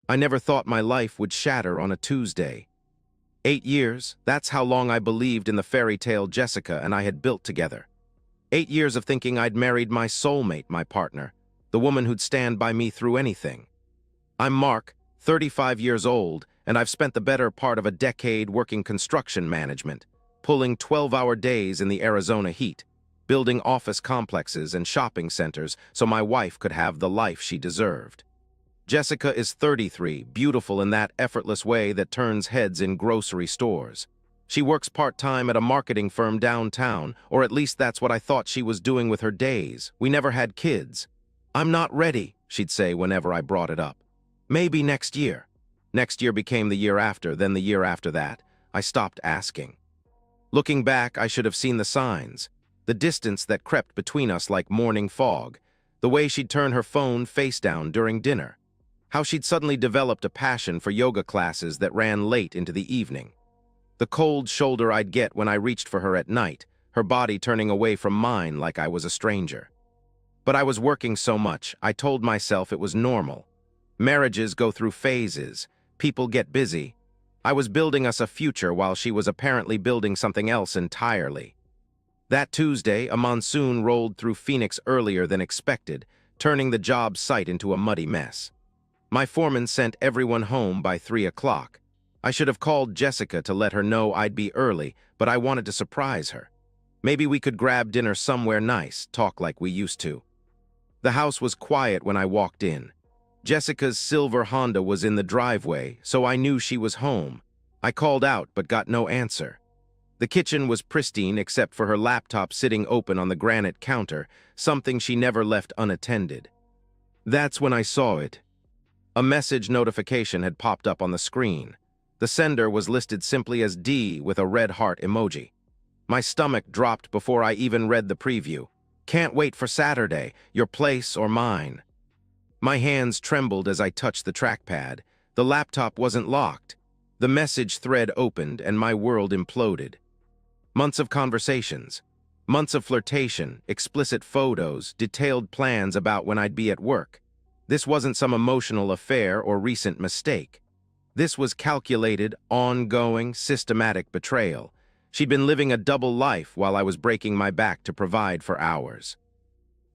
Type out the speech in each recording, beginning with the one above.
I never thought my life would shatter on a Tuesday. 8 years, that's how long I believed in the fairy tale Jessica and I had built together. 8 years of thinking I'd married my soulmate, my partner, the woman who'd stand by me through anything. I'm Mark, 35 years old, and I've spent the better part of a decade working construction management, pulling 12-hour days in the Arizona heat, building office complexes and shopping centers so my wife could have the life she deserved. Jessica is 33, beautiful in that effortless way that turns heads in grocery stores. She works part-time at a marketing firm downtown, or at least that's what I thought she was doing with her days. We never had kids. "I'm not ready," she'd say whenever I brought it up. "Maybe next year." Next year became the year after, then the year after that. I stopped asking. Looking back, I should have seen the signs. The distance that crept between us like morning fog. The way she'd turn her phone face down during dinner. How she'd suddenly developed a passion for yoga classes that ran late into the evening. The cold shoulder I'd get when I reached for her at night, her body turning away from mine like I was a stranger. But I was working so much, I told myself it was normal. Marriages go through phases. People get busy. I was building us a future while she was apparently building something else entirely. That Tuesday, a monsoon rolled through Phoenix earlier than expected, turning the job site into a muddy mess. My foreman sent everyone home by 3 o'clock. I should have called Jessica to let her know I'd be early, but I wanted to surprise her. Maybe we could grab dinner somewhere nice, talk like we used to. The house was quiet when I walked in. Jessica's silver Honda was in the driveway, so I knew she was home. I called out but got no answer. The kitchen was pristine except for her laptop sitting open on the granite counter, something she never left unattended. That's when I saw it. A message notification had popped up on the screen. The sender was listed simply as D with a red heart emoji. My stomach dropped before I even read the preview. "Can't wait for Saturday, your place or mine." My hands trembled as I touched the trackpad. The laptop wasn't locked. The message thread opened and my world imploded. Months of conversations. Months of flirtation, explicit photos, detailed plans about when I'd be at work. This wasn't some emotional affair or recent mistake. This was calculated, ongoing, systematic betrayal. She'd been living a double life while I was breaking my back to provide for ours.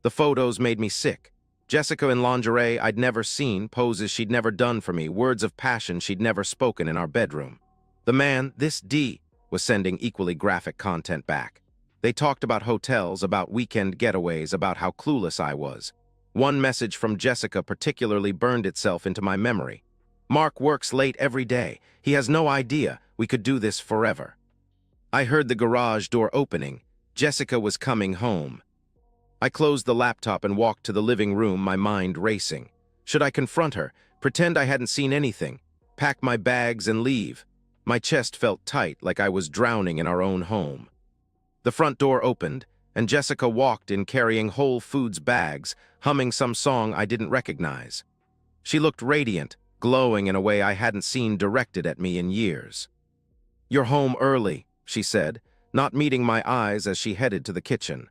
The photos made me sick. Jessica in lingerie I'd never seen, poses she'd never done for me, words of passion she'd never spoken in our bedroom. The man, this D, was sending equally graphic content back. They talked about hotels, about weekend getaways, about how clueless I was. One message from Jessica particularly burned itself into my memory. "Mark works late every day. He has no idea. We could do this forever." I heard the garage door opening. Jessica was coming home. I closed the laptop and walked to the living room, my mind racing. Should I confront her, pretend I hadn't seen anything, pack my bags and leave? My chest felt tight, like I was drowning in our own home. The front door opened, and Jessica walked in carrying Whole Foods bags, humming some song I didn't recognize. She looked radiant, glowing in a way I hadn't seen directed at me in years. "You're home early," she said, not meeting my eyes as she headed to the kitchen.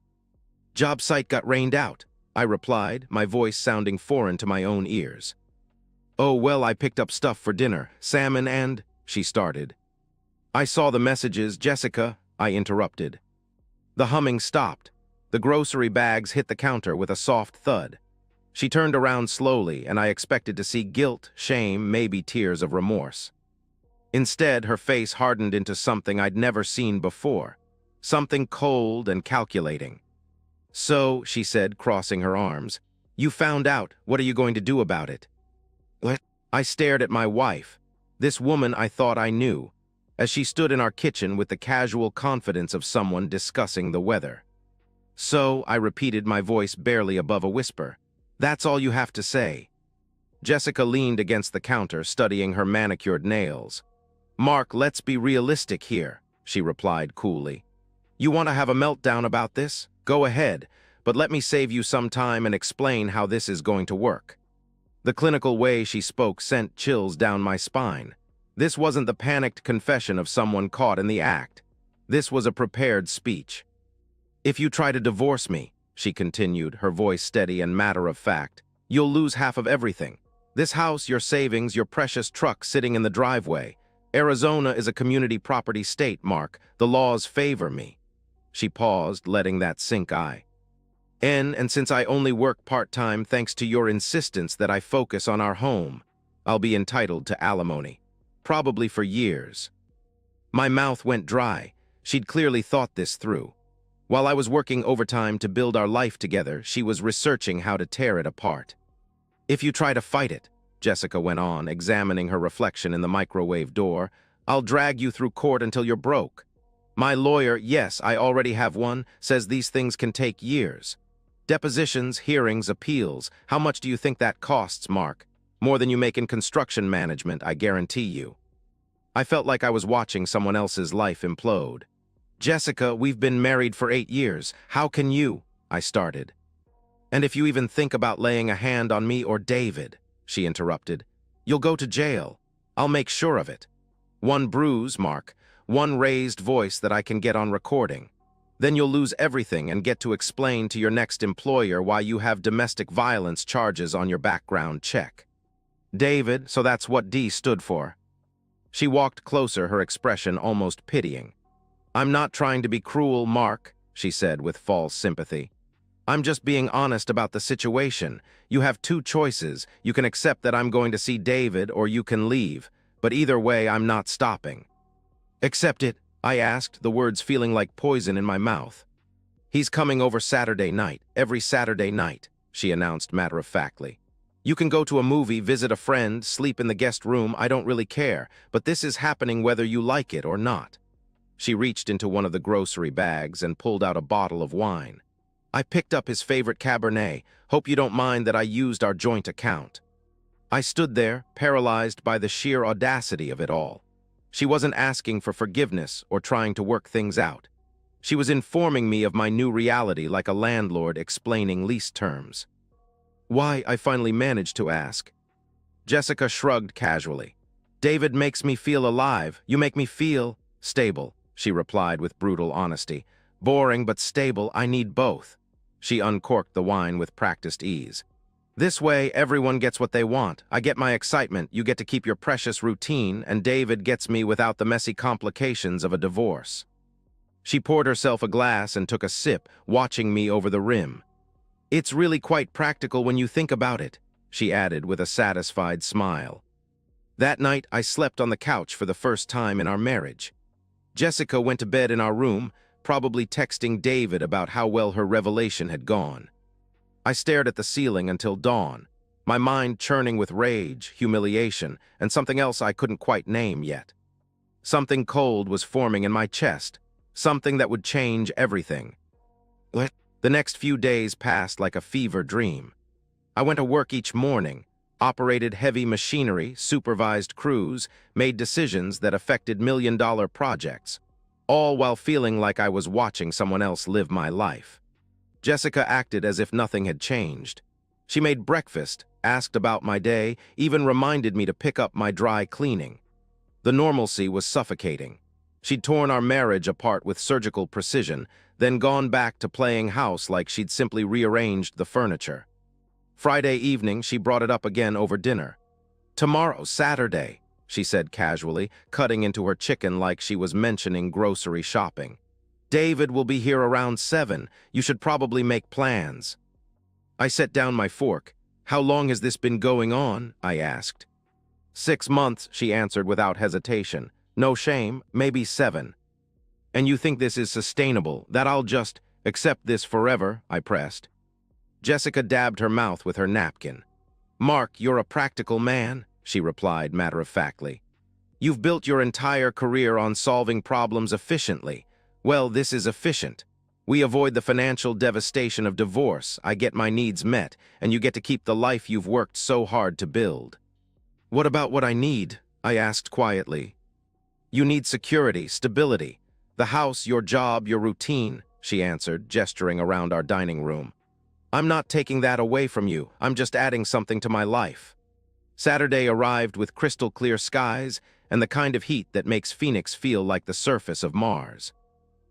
"Job site got rained out," I replied, my voice sounding foreign to my own ears. "Oh, well, I picked up stuff for dinner, salmon and—" she started. "I saw the messages, Jessica," I interrupted. The humming stopped. The grocery bags hit the counter with a soft thud. She turned around slowly, and I expected to see guilt, shame, maybe tears of remorse. Instead, her face hardened into something I'd never seen before, something cold and calculating. "So," she said, crossing her arms, "you found out. What are you going to do about it?" "What?" I stared at my wife, this woman I thought I knew, as she stood in our kitchen with the casual confidence of someone discussing the weather. "So," I repeated, my voice barely above a whisper, "that's all you have to say." Jessica leaned against the counter, studying her manicured nails. "Mark, let's be realistic here," she replied coolly. "You want to have a meltdown about this? Go ahead, but let me save you some time and explain how this is going to work." The clinical way she spoke sent chills down my spine. This wasn't the panicked confession of someone caught in the act. This was a prepared speech. "If you try to divorce me," she continued, her voice steady and matter-of-fact, "you'll lose half of everything. This house, your savings, your precious truck sitting in the driveway. Arizona is a community property state, Mark. The laws favor me." She paused, letting that sink in. And since I only work part-time thanks to your insistence that I focus on our home, I'll be entitled to alimony. Probably for years. My mouth went dry. She'd clearly thought this through. While I was working overtime to build our life together, she was researching how to tear it apart. "If you try to fight it," Jessica went on, examining her reflection in the microwave door, "I'll drag you through court until you're broke. My lawyer, yes, I already have one, says these things can take years. Depositions, hearings, appeals. How much do you think that costs, Mark? More than you make in construction management, I guarantee you." I felt like I was watching someone else's life implode. "Jessica, we've been married for 8 years. How can you?" I started. "And if you even think about laying a hand on me or David," she interrupted, "you'll go to jail. I'll make sure of it. One bruise, Mark, one raised voice that I can get on recording. Then you'll lose everything and get to explain to your next employer why you have domestic violence charges on your background check." David, so that's what D stood for. She walked closer, her expression almost pitying. "I'm not trying to be cruel, Mark," she said with false sympathy. "I'm just being honest about the situation. You have 2 choices. You can accept that I'm going to see David or you can leave. But either way, I'm not stopping." "Accept it?" I asked, the words feeling like poison in my mouth. "He's coming over Saturday night, every Saturday night," she announced matter-of-factly. "You can go to a movie, visit a friend, sleep in the guest room, I don't really care, but this is happening whether you like it or not." She reached into one of the grocery bags and pulled out a bottle of wine. "I picked up his favorite Cabernet. Hope you don't mind that I used our joint account." I stood there, paralyzed by the sheer audacity of it all. She wasn't asking for forgiveness or trying to work things out. She was informing me of my new reality like a landlord explaining lease terms. "Why?" I finally managed to ask. Jessica shrugged casually. "David makes me feel alive. You make me feel stable," she replied with brutal honesty. "Boring but stable, I need both." She uncorked the wine with practiced ease. "This way, everyone gets what they want. I get my excitement, you get to keep your precious routine, and David gets me without the messy complications of a divorce." She poured herself a glass and took a sip, watching me over the rim. "It's really quite practical when you think about it," she added with a satisfied smile. That night, I slept on the couch for the first time in our marriage. Jessica went to bed in our room, probably texting David about how well her revelation had gone. I stared at the ceiling until dawn, my mind churning with rage, humiliation, and something else I couldn't quite name yet. Something cold was forming in my chest, something that would change everything. The next few days passed like a fever dream. I went to work each morning, operated heavy machinery, supervised crews, made decisions that affected million-dollar projects, all while feeling like I was watching someone else live my life. Jessica acted as if nothing had changed. She made breakfast, asked about my day, even reminded me to pick up my dry cleaning. The normalcy was suffocating. She'd torn our marriage apart with surgical precision, then gone back to playing house like she'd simply rearranged the furniture. Friday evening, she brought it up again over dinner. "Tomorrow, Saturday," she said casually, cutting into her chicken like she was mentioning grocery shopping. "David will be here around 7. You should probably make plans." I set down my fork. "How long has this been going on?" I asked. 6 months, she answered without hesitation. "No shame, maybe 7. "And you think this is sustainable, that I'll just accept this forever?" I pressed. Jessica dabbed her mouth with her napkin. "Mark, you're a practical man," she replied matter-of-factly. "You've built your entire career on solving problems efficiently. Well, this is efficient. We avoid the financial devastation of divorce, I get my needs met, and you get to keep the life you've worked so hard to build." "What about what I need?" I asked quietly. "You need security, stability. The house, your job, your routine," she answered, gesturing around our dining room. "I'm not taking that away from you, I'm just adding something to my life." Saturday arrived with crystal-clear skies and the kind of heat that makes Phoenix feel like the surface of Mars.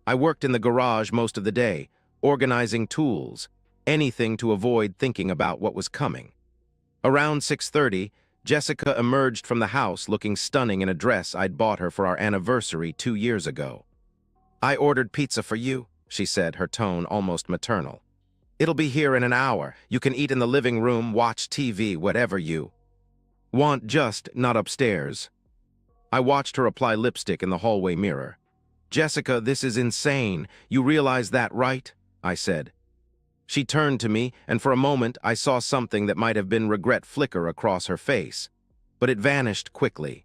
I worked in the garage most of the day, organizing tools, anything to avoid thinking about what was coming. Around 6:30, Jessica emerged from the house looking stunning in a dress I'd bought her for our anniversary 2 years ago. "I ordered pizza for you," she said, her tone almost maternal. "It'll be here in an hour. You can eat in the living room, watch TV, whatever you want, just not upstairs." I watched her apply lipstick in the hallway mirror. "Jessica, this is insane. You realize that, right?" I said. She turned to me, and for a moment I saw something that might have been regret flicker across her face. But it vanished quickly.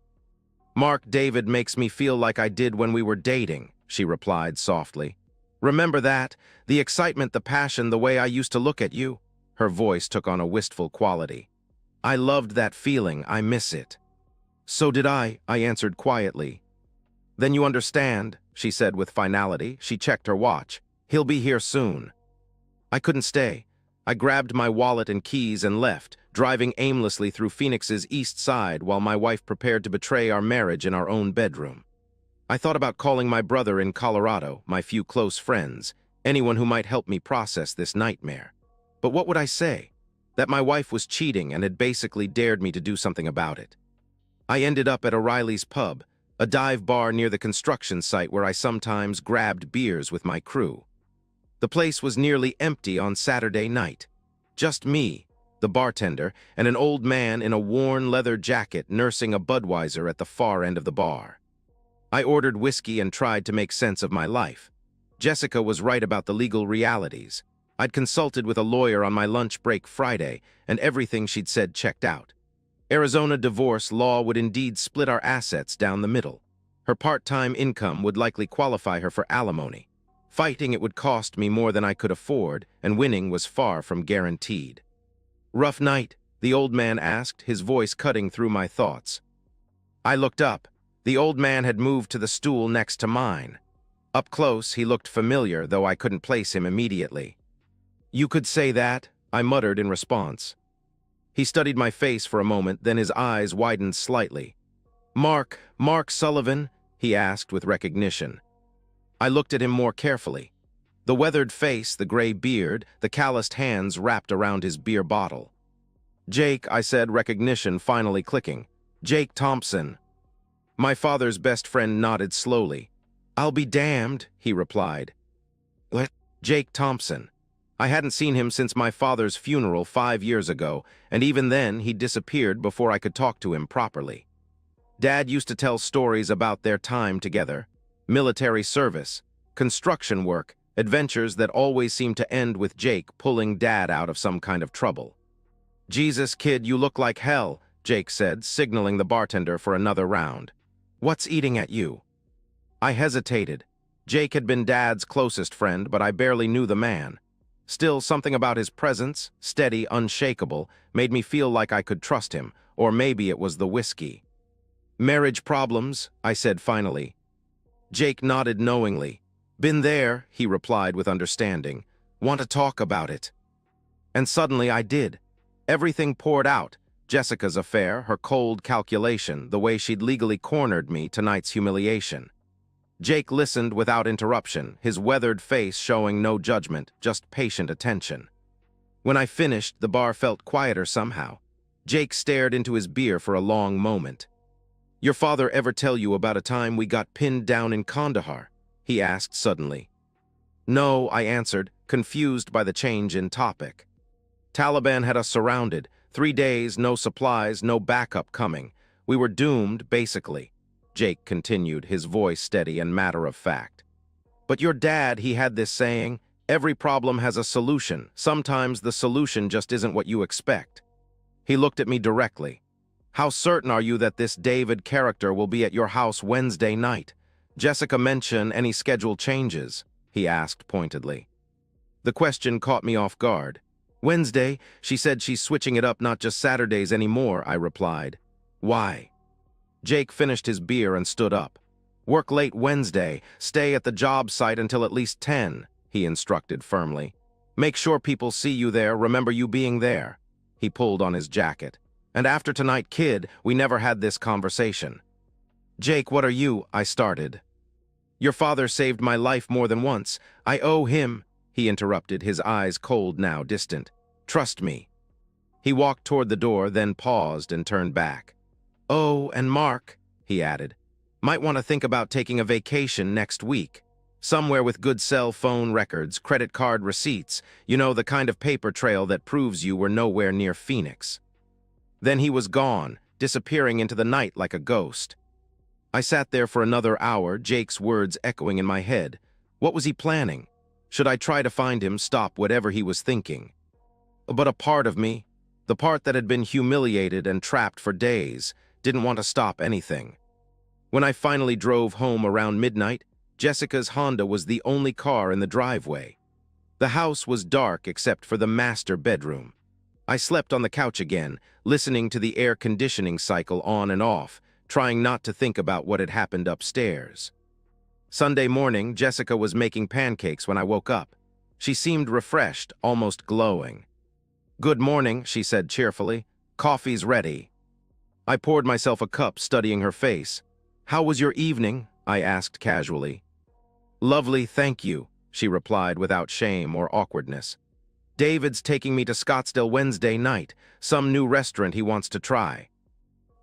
"Mark David makes me feel like I did when we were dating," she replied softly. "Remember that? The excitement, the passion, the way I used to look at you?" Her voice took on a wistful quality. "I loved that feeling. I miss it." "So did I answered quietly. "Then you understand," she said with finality. She checked her watch. "He'll be here soon." I couldn't stay. I grabbed my wallet and keys and left, driving aimlessly through Phoenix's east side while my wife prepared to betray our marriage in our own bedroom. I thought about calling my brother in Colorado, my few close friends, anyone who might help me process this nightmare. But what would I say? That my wife was cheating and had basically dared me to do something about it. I ended up at O'Reilly's Pub, a dive bar near the construction site where I sometimes grabbed beers with my crew. The place was nearly empty on Saturday night. Just me, the bartender, and an old man in a worn leather jacket nursing a Budweiser at the far end of the bar. I ordered whiskey and tried to make sense of my life. Jessica was right about the legal realities. I'd consulted with a lawyer on my lunch break Friday, and everything she'd said checked out. Arizona divorce law would indeed split our assets down the middle. Her part-time income would likely qualify her for alimony. Fighting it would cost me more than I could afford, and winning was far from guaranteed. "Rough night?" the old man asked, his voice cutting through my thoughts. I looked up. The old man had moved to the stool next to mine. Up close, he looked familiar, though I couldn't place him immediately. "You could say that," I muttered in response. He studied my face for a moment, then his eyes widened slightly. Mark Sullivan?" he asked with recognition. I looked at him more carefully. The weathered face, the gray beard, the calloused hands wrapped around his beer bottle. "Jake," I said, recognition finally clicking. "Jake Thompson." My father's best friend nodded slowly. "I'll be damned," he replied. "What?" "Jake Thompson. I hadn't seen him since my father's funeral 5 years ago, and even then he disappeared before I could talk to him properly. Dad used to tell stories about their time together. Military service, construction work, adventures that always seemed to end with Jake pulling Dad out of some kind of trouble. "Jesus, kid, you look like hell," Jake said, signaling the bartender for another round. "What's eating at you?" I hesitated. Jake had been Dad's closest friend, but I barely knew the man. Still, something about his presence, steady, unshakable, made me feel like I could trust him, or maybe it was the whiskey. "Marriage problems," I said finally. Jake nodded knowingly. "Been there," he replied with understanding. "Want to talk about it?" And suddenly I did. Everything poured out. Jessica's affair, her cold calculation, the way she'd legally cornered me, tonight's humiliation. Jake listened without interruption, his weathered face showing no judgment, just patient attention. When I finished, the bar felt quieter somehow. Jake stared into his beer for a long moment. "Your father ever tell you about a time we got pinned down in Kandahar?" he asked suddenly. "No," I answered, confused by the change in topic. "Taliban had us surrounded. 3 days, no supplies, no backup coming. We were doomed, basically," Jake continued, his voice steady and matter-of-fact. "But your dad, he had this saying, every problem has a solution. Sometimes the solution just isn't what you expect." He looked at me directly. "How certain are you that this David character will be at your house Wednesday night? Jessica mention any schedule changes?" he asked pointedly. The question caught me off guard. "Wednesday, she said she's switching it up, not just Saturdays anymore," I replied. "Why?" Jake finished his beer and stood up. "Work late Wednesday, stay at the job site until at least 10, he instructed firmly. "Make sure people see you there, remember you being there." He pulled on his jacket. "And after tonight, kid, we never had this conversation." "Jake, what are you?" I started. "Your father saved my life more than once. I owe him," he interrupted, his eyes cold now, distant. "Trust me." He walked toward the door, then paused and turned back. "Oh, and Mark," he added, "might want to think about taking a vacation next week. Somewhere with good cell phone records, credit card receipts, the kind of paper trail that proves you were nowhere near Phoenix." Then he was gone, disappearing into the night like a ghost. I sat there for another hour, Jake's words echoing in my head. What was he planning? Should I try to find him, stop whatever he was thinking? But a part of me, the part that had been humiliated and trapped for days, didn't want to stop anything. When I finally drove home around midnight, Jessica's Honda was the only car in the driveway. The house was dark except for the master bedroom. I slept on the couch again, listening to the air conditioning cycle on and off, trying not to think about what had happened upstairs. Sunday morning, Jessica was making pancakes when I woke up. She seemed refreshed, almost glowing. "Good morning," she said cheerfully. "Coffee's ready." I poured myself a cup, studying her face. "How was your evening?" I asked casually. "Lovely, thank you," she replied without shame or awkwardness. "David's taking me to Scottsdale Wednesday night, some new restaurant he wants to try."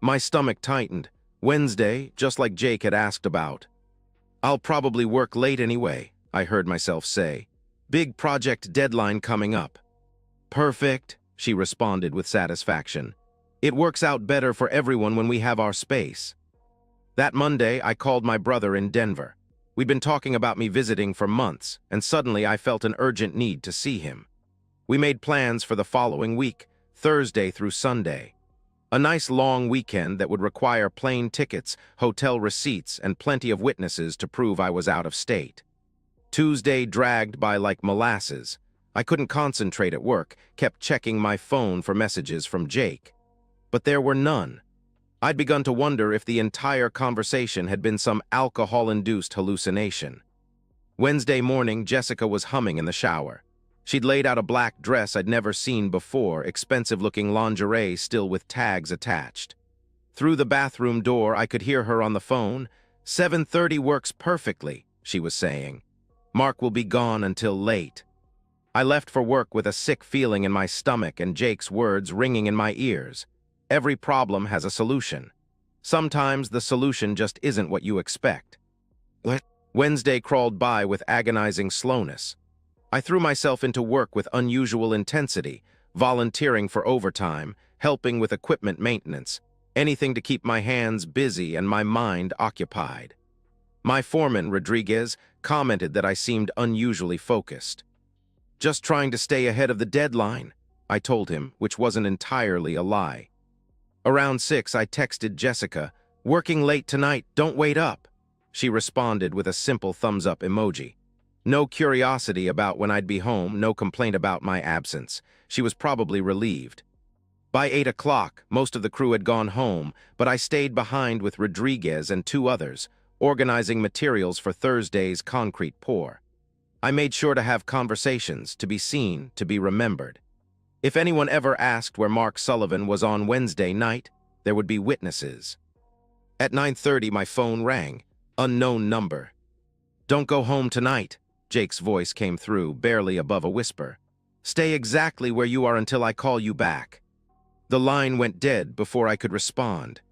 My stomach tightened. Wednesday, just like Jake had asked about. "I'll probably work late anyway," I heard myself say. "Big project deadline coming up." "Perfect," she responded with satisfaction. "It works out better for everyone when we have our space." That Monday, I called my brother in Denver. We'd been talking about me visiting for months, and suddenly I felt an urgent need to see him. We made plans for the following week, Thursday through Sunday. A nice long weekend that would require plane tickets, hotel receipts, and plenty of witnesses to prove I was out of state. Tuesday dragged by like molasses. I couldn't concentrate at work, kept checking my phone for messages from Jake. But there were none. I'd begun to wonder if the entire conversation had been some alcohol-induced hallucination. Wednesday morning, Jessica was humming in the shower. She'd laid out a black dress I'd never seen before, expensive-looking lingerie still with tags attached. Through the bathroom door, I could hear her on the phone. "7:30 works perfectly," she was saying. "Mark will be gone until late." I left for work with a sick feeling in my stomach and Jake's words ringing in my ears. Every problem has a solution. Sometimes the solution just isn't what you expect. Wednesday crawled by with agonizing slowness. I threw myself into work with unusual intensity, volunteering for overtime, helping with equipment maintenance, anything to keep my hands busy and my mind occupied. My foreman, Rodriguez, commented that I seemed unusually focused. "Just trying to stay ahead of the deadline," I told him, which wasn't entirely a lie. Around 6, I texted Jessica, "Working late tonight, don't wait up." She responded with a simple thumbs-up emoji. No curiosity about when I'd be home, no complaint about my absence. She was probably relieved. By 8 o'clock, most of the crew had gone home, but I stayed behind with Rodriguez and 2 others, organizing materials for Thursday's concrete pour. I made sure to have conversations, to be seen, to be remembered. If anyone ever asked where Mark Sullivan was on Wednesday night, there would be witnesses. At 9:30, my phone rang. Unknown number. "Don't go home tonight," Jake's voice came through, barely above a whisper. "Stay exactly where you are until I call you back." The line went dead before I could respond.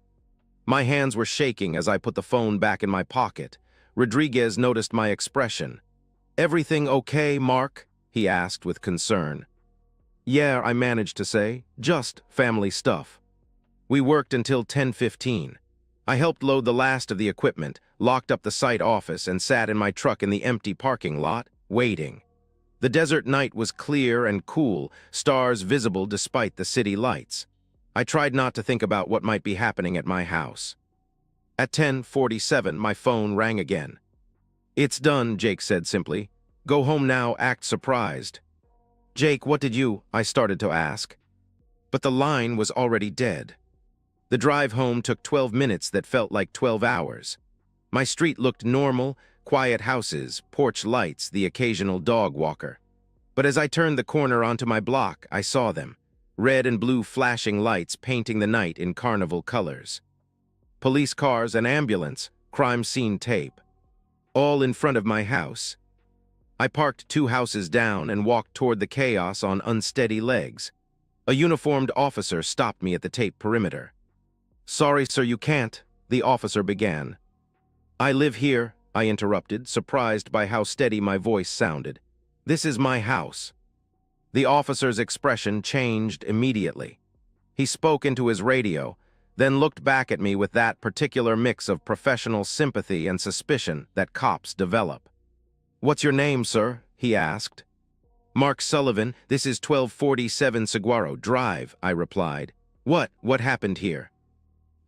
My hands were shaking as I put the phone back in my pocket. Rodriguez noticed my expression. "Everything okay, Mark?" he asked with concern. "Yeah," I managed to say. "Just family stuff." We worked until 10:15. I helped load the last of the equipment, locked up the site office, and sat in my truck in the empty parking lot, waiting. The desert night was clear and cool, stars visible despite the city lights. I tried not to think about what might be happening at my house. At 10:47, my phone rang again. "It's done," Jake said simply. "Go home now, act surprised." "Jake, what did you?" I started to ask. But the line was already dead. The drive home took 12 minutes that felt like 12 hours. My street looked normal, quiet houses, porch lights, the occasional dog walker. But as I turned the corner onto my block, I saw them. Red and blue flashing lights painting the night in carnival colors. Police cars, an ambulance, crime scene tape. All in front of my house. I parked 2 houses down and walked toward the chaos on unsteady legs. A uniformed officer stopped me at the tape perimeter. "Sorry, sir, you can't," the officer began. "I live here," I interrupted, surprised by how steady my voice sounded. "This is my house." The officer's expression changed immediately. He spoke into his radio, then looked back at me with that particular mix of professional sympathy and suspicion that cops develop. "What's your name, sir?" he asked. "Mark Sullivan, this is 1247 Saguaro Drive," I replied. What happened here?"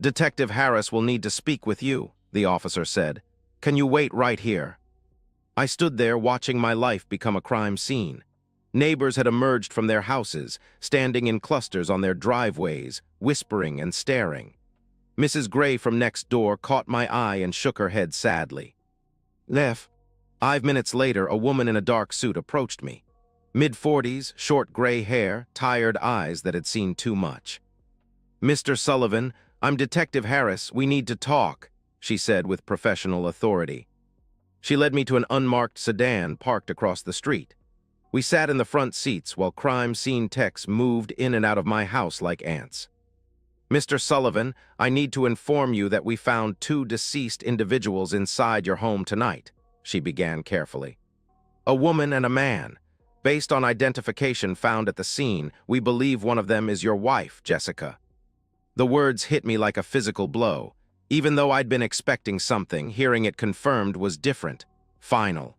"Detective Harris will need to speak with you," the officer said. "Can you wait right here?" I stood there watching my life become a crime scene. Neighbors had emerged from their houses, standing in clusters on their driveways, whispering and staring. Mrs. Gray from next door caught my eye and shook her head sadly. 5 minutes later, a woman in a dark suit approached me. Mid-40s, short gray hair, tired eyes that had seen too much. "Mr. Sullivan, I'm Detective Harris. We need to talk," she said with professional authority. She led me to an unmarked sedan parked across the street. We sat in the front seats while crime scene techs moved in and out of my house like ants. "Mr. Sullivan, I need to inform you that we found 2 deceased individuals inside your home tonight," she began carefully. "A woman and a man. Based on identification found at the scene, we believe one of them is your wife, Jessica." The words hit me like a physical blow. Even though I'd been expecting something, hearing it confirmed was different, final.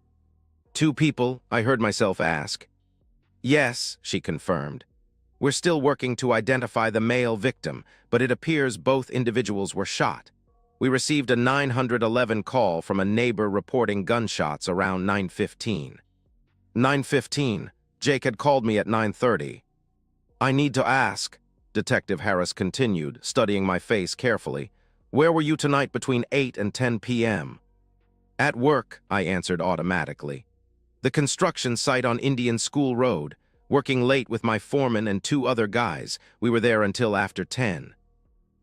"2 people?" I heard myself ask. "Yes," she confirmed. "We're still working to identify the male victim, but it appears both individuals were shot. We received a 911 call from a neighbor reporting gunshots around 9:15. 9:15. Jake had called me at 9:30. "I need to ask," Detective Harris continued, studying my face carefully, "where were you tonight between 8 and 10 p.m.? "At work," I answered automatically. "The construction site on Indian School Road, working late with my foreman and 2 other guys. We were there until after 10.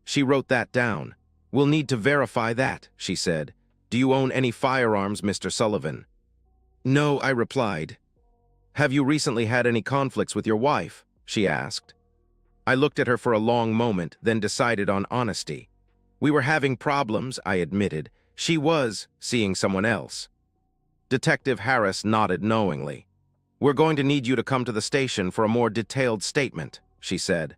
She wrote that down. "We'll need to verify that," she said. "Do you own any firearms, Mr. Sullivan?" "No," I replied. "Have you recently had any conflicts with your wife?" she asked. I looked at her for a long moment, then decided on honesty. "We were having problems," I admitted. "She was seeing someone else." Detective Harris nodded knowingly. "We're going to need you to come to the station for a more detailed statement," she said.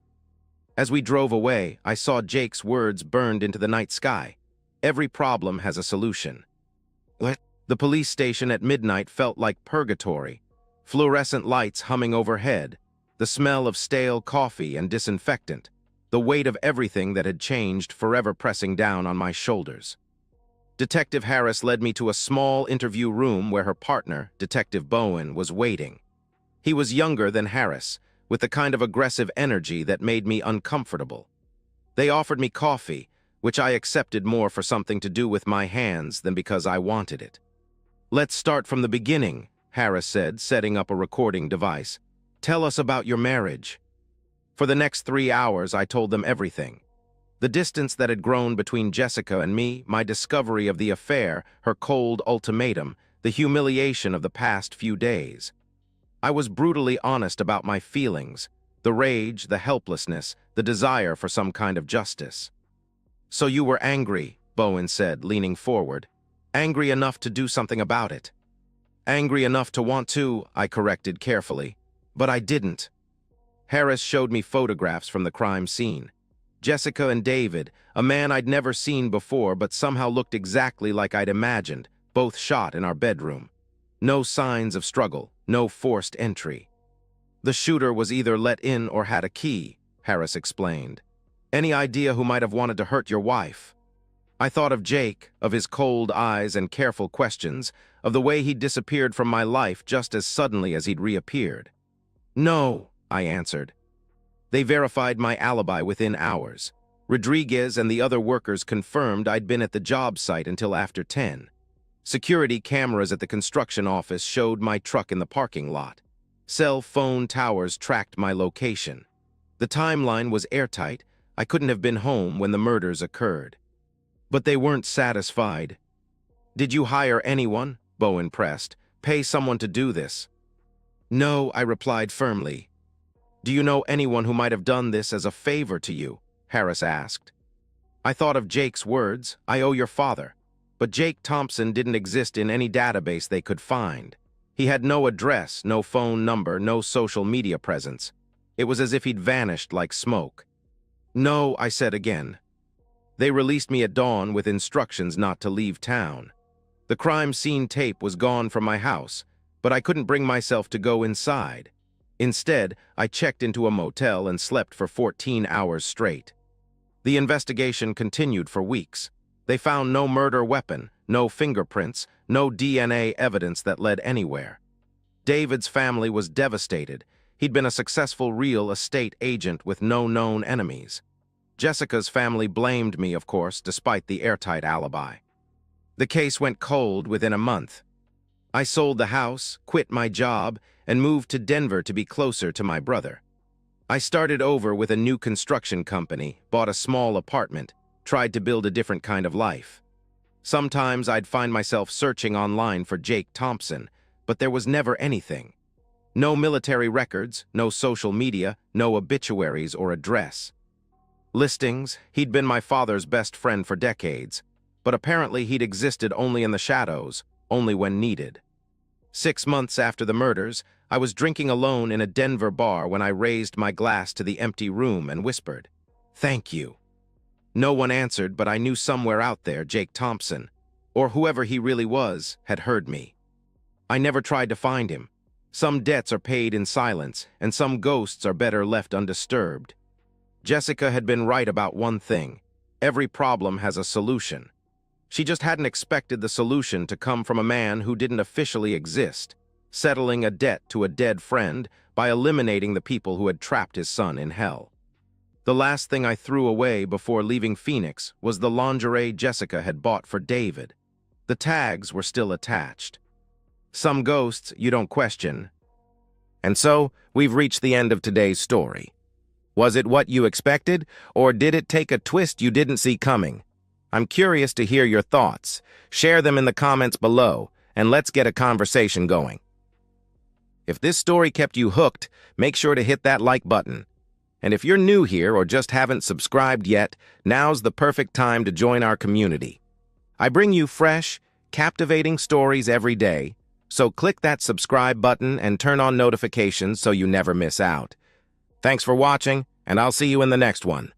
As we drove away, I saw Jake's words burned into the night sky. "Every problem has a solution." The police station at midnight felt like purgatory. Fluorescent lights humming overhead, the smell of stale coffee and disinfectant, the weight of everything that had changed forever pressing down on my shoulders. Detective Harris led me to a small interview room where her partner, Detective Bowen, was waiting. He was younger than Harris, with the kind of aggressive energy that made me uncomfortable. They offered me coffee, which I accepted more for something to do with my hands than because I wanted it. "Let's start from the beginning," Harris said, setting up a recording device. "Tell us about your marriage." For the next 3 hours, I told them everything. The distance that had grown between Jessica and me, my discovery of the affair, her cold ultimatum, the humiliation of the past few days. I was brutally honest about my feelings, the rage, the helplessness, the desire for some kind of justice. "So you were angry," Bowen said, leaning forward. "Angry enough to do something about it." "Angry enough to want to," I corrected carefully. "But I didn't." Harris showed me photographs from the crime scene. Jessica and David, a man I'd never seen before but somehow looked exactly like I'd imagined, both shot in our bedroom. No signs of struggle, no forced entry. "The shooter was either let in or had a key," Harris explained. "Any idea who might have wanted to hurt your wife?" I thought of Jake, of his cold eyes and careful questions, of the way he'd disappeared from my life just as suddenly as he'd reappeared. "No," I answered. They verified my alibi within hours. Rodriguez and the other workers confirmed I'd been at the job site until after 10. Security cameras at the construction office showed my truck in the parking lot. Cell phone towers tracked my location. The timeline was airtight. I couldn't have been home when the murders occurred. But they weren't satisfied. "Did you hire anyone?" Bowen pressed. "Pay someone to do this?" "No," I replied firmly. Do you know anyone who might have done this as a favor to you? Harris asked. I thought of Jake's words, I owe your father. But Jake Thompson didn't exist in any database they could find. He had no address, no phone number, no social media presence. It was as if he'd vanished like smoke. No, I said again. They released me at dawn with instructions not to leave town. The crime scene tape was gone from my house, but I couldn't bring myself to go inside. Instead, I checked into a motel and slept for 14 hours straight. The investigation continued for weeks. They found no murder weapon, no fingerprints, no DNA evidence that led anywhere. David's family was devastated. He'd been a successful real estate agent with no known enemies. Jessica's family blamed me, of course, despite the airtight alibi. The case went cold within a month. I sold the house, quit my job, and moved to Denver to be closer to my brother. I started over with a new construction company, bought a small apartment, tried to build a different kind of life. Sometimes I'd find myself searching online for Jake Thompson, but there was never anything. No military records, no social media, no obituaries or address. Listings, he'd been my father's best friend for decades, but apparently he'd existed only in the shadows, only when needed. 6 months after the murders, I was drinking alone in a Denver bar when I raised my glass to the empty room and whispered, "Thank you." No one answered, but I knew somewhere out there Jake Thompson, or whoever he really was, had heard me. I never tried to find him. Some debts are paid in silence, and some ghosts are better left undisturbed. Jessica had been right about one thing. Every problem has a solution. She just hadn't expected the solution to come from a man who didn't officially exist, settling a debt to a dead friend by eliminating the people who had trapped his son in hell. The last thing I threw away before leaving Phoenix was the lingerie Jessica had bought for David. The tags were still attached. Some ghosts you don't question. And so, we've reached the end of today's story. Was it what you expected, or did it take a twist you didn't see coming? I'm curious to hear your thoughts. Share them in the comments below, and let's get a conversation going. If this story kept you hooked, make sure to hit that like button. And if you're new here or just haven't subscribed yet, now's the perfect time to join our community. I bring you fresh, captivating stories every day, so click that subscribe button and turn on notifications so you never miss out. Thanks for watching, and I'll see you in the next one.